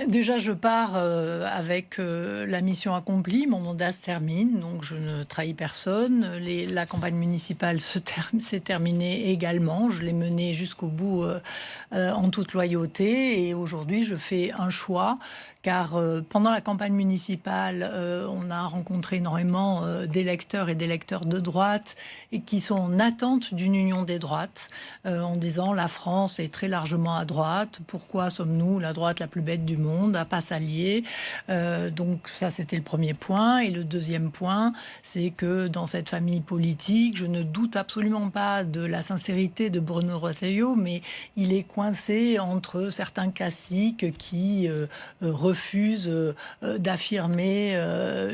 Déjà, je pars avec la mission accomplie. Mon mandat se termine, donc je ne trahis personne. La campagne municipale s'est terminée également. Je l'ai menée jusqu'au bout en toute loyauté. Et aujourd'hui, je fais un choix. Car pendant la campagne municipale, on a rencontré énormément d'électeurs et d'électeurs de droite et qui sont en attente d'une union des droites, en disant la France est très largement à droite. Pourquoi sommes-nous la droite la plus bête du monde à pas s'allier? Donc ça, c'était le premier point. Et le deuxième point, c'est que dans cette famille politique, je ne doute absolument pas de la sincérité de Bruno Retailleau, mais il est coincé entre certains classiques qui refuse d'affirmer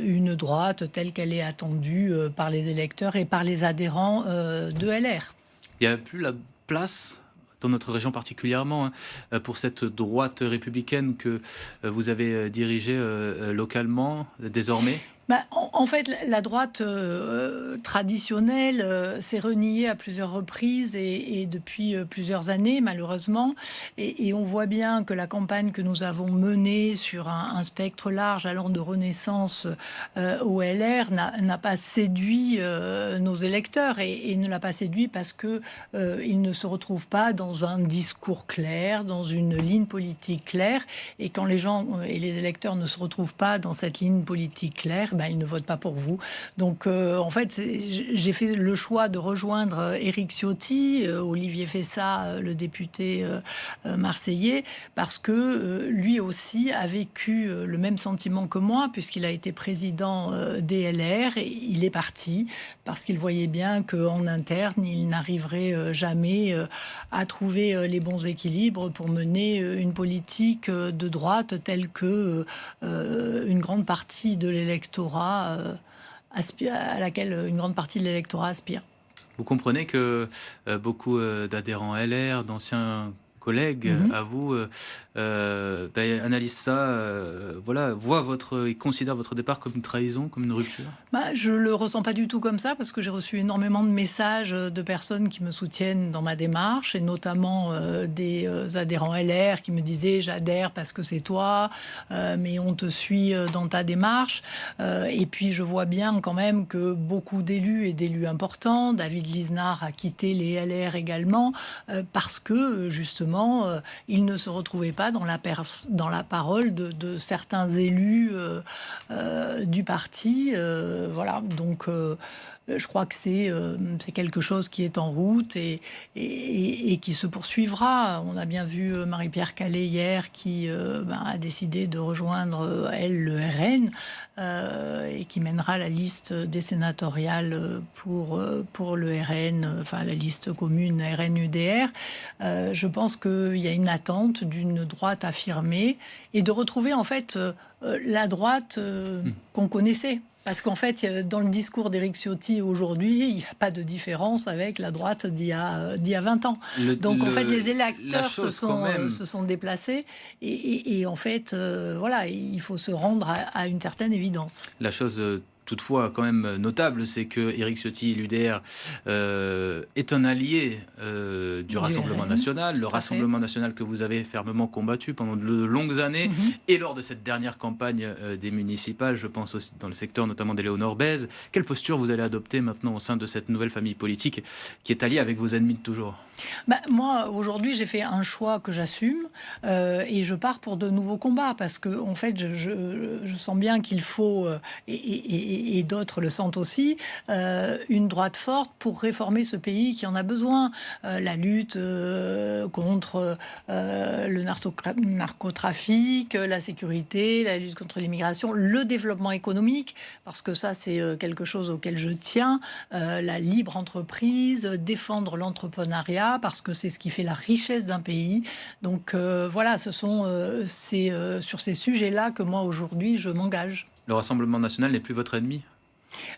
une droite telle qu'elle est attendue par les électeurs et par les adhérents de LR. Il n'y a plus la place dans notre région particulièrement, pour cette droite républicaine que vous avez dirigée localement désormais. En fait, la droite traditionnelle s'est reniée à plusieurs reprises et depuis plusieurs années, malheureusement. Et on voit bien que la campagne que nous avons menée sur un spectre large allant de Renaissance au LR n'a pas séduit nos électeurs et ne l'a pas séduit parce qu'ils ne se retrouvent pas dans un discours clair, dans une ligne politique claire. Et quand les gens et les électeurs ne se retrouvent pas dans cette ligne politique claire, ils ne votent pas pour vous. Donc, en fait, j'ai fait le choix de rejoindre Éric Ciotti, Olivier Fessa, le député marseillais, parce que lui aussi a vécu le même sentiment que moi, puisqu'il a été président des LR. Et il est parti parce qu'il voyait bien qu'en interne, il n'arriverait jamais à trouver les bons équilibres pour mener une politique de droite telle que une grande partie de l'électorat à laquelle une grande partie de l'électorat aspire. Vous comprenez que beaucoup d'adhérents LR, d'anciens collègues à vous, analysent ça, ils considèrent votre départ comme une trahison, comme une rupture? Je ne le ressens pas du tout comme ça, parce que j'ai reçu énormément de messages de personnes qui me soutiennent dans ma démarche, et notamment des adhérents LR qui me disaient « j'adhère parce que c'est toi, mais on te suit dans ta démarche ». Et puis je vois bien quand même que beaucoup d'élus et d'élus importants, David Lisnard a quitté les LR également, parce que justement, il ne se retrouvait pas dans la parole de certains élus du parti. Voilà, donc je crois que c'est quelque chose qui est en route et qui se poursuivra. On a bien vu Marie-Pierre Callet hier qui a décidé de rejoindre, elle, le RN et qui mènera la liste des sénatoriales pour le RN, enfin la liste commune RN-UDR. Je pense qu'il y a une attente d'une droite affirmée et de retrouver en fait la droite qu'on connaissait. Parce qu'en fait, dans le discours d'Éric Ciotti aujourd'hui, il n'y a pas de différence avec la droite d'il y a 20 ans. Donc en fait, les électeurs se sont déplacés et en fait, voilà, il faut se rendre à une certaine évidence. La chose toutefois quand même notable, c'est que Éric Ciotti, l'UDR, est un allié du Rassemblement national, le Rassemblement national que vous avez fermement combattu pendant de longues années, et lors de cette dernière campagne des municipales, je pense aussi dans le secteur notamment d'Éléonore Bèze. Quelle posture vous allez adopter maintenant au sein de cette nouvelle famille politique qui est alliée avec vos ennemis de toujours? Moi, aujourd'hui, j'ai fait un choix que j'assume et je pars pour de nouveaux combats parce que, en fait, je sens bien qu'il faut, et d'autres le sentent aussi, une droite forte pour réformer ce pays qui en a besoin. La lutte contre le narcotrafic, la sécurité, la lutte contre l'immigration, le développement économique, parce que ça, c'est quelque chose auquel je tiens, la libre entreprise, défendre l'entrepreneuriat, parce que c'est ce qui fait la richesse d'un pays. Donc voilà, ce sont sur ces sujets-là que moi, aujourd'hui, je m'engage. Le Rassemblement national n'est plus votre ennemi?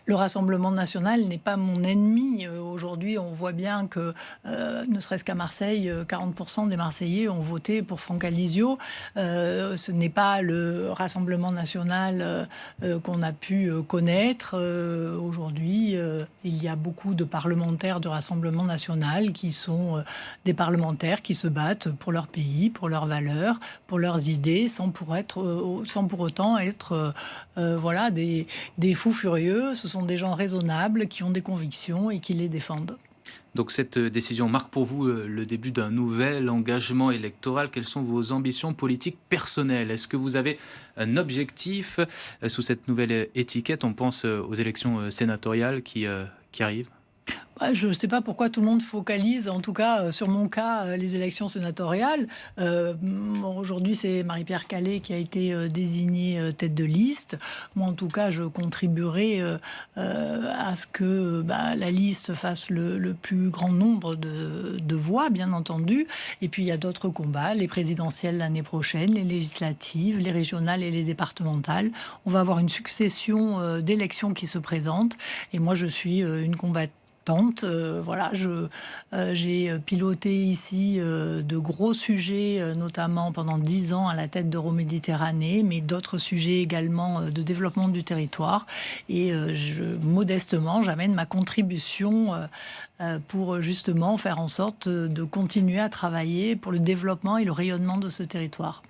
Le Rassemblement national n'est pas mon ennemi. Aujourd'hui, on voit bien que, ne serait-ce qu'à Marseille, 40% des Marseillais ont voté pour Franck Alizio. Ce n'est pas le Rassemblement national qu'on a pu connaître. Aujourd'hui, il y a beaucoup de parlementaires du Rassemblement national qui sont des parlementaires qui se battent pour leur pays, pour leurs valeurs, pour leurs idées, sans pour autant être voilà, des fous furieux. Ce sont des gens raisonnables qui ont des convictions et qui les défendent. Donc cette décision marque pour vous le début d'un nouvel engagement électoral. Quelles sont vos ambitions politiques personnelles? Est-ce que vous avez un objectif sous cette nouvelle étiquette? On pense aux élections sénatoriales qui arrivent. Je ne sais pas pourquoi tout le monde focalise, en tout cas sur mon cas, les élections sénatoriales. Aujourd'hui, c'est Marie-Pierre Callet qui a été désignée tête de liste. Moi, en tout cas, je contribuerai à ce que la liste fasse le plus grand nombre de voix, bien entendu. Et puis, il y a d'autres combats, les présidentielles l'année prochaine, les législatives, les régionales et les départementales. On va avoir une succession d'élections qui se présentent. Et moi, je suis une combattante. Voilà, j'ai piloté ici de gros sujets, notamment pendant 10 ans à la tête d'Euroméditerranée, mais d'autres sujets également de développement du territoire. Et modestement, j'amène ma contribution pour justement faire en sorte de continuer à travailler pour le développement et le rayonnement de ce territoire.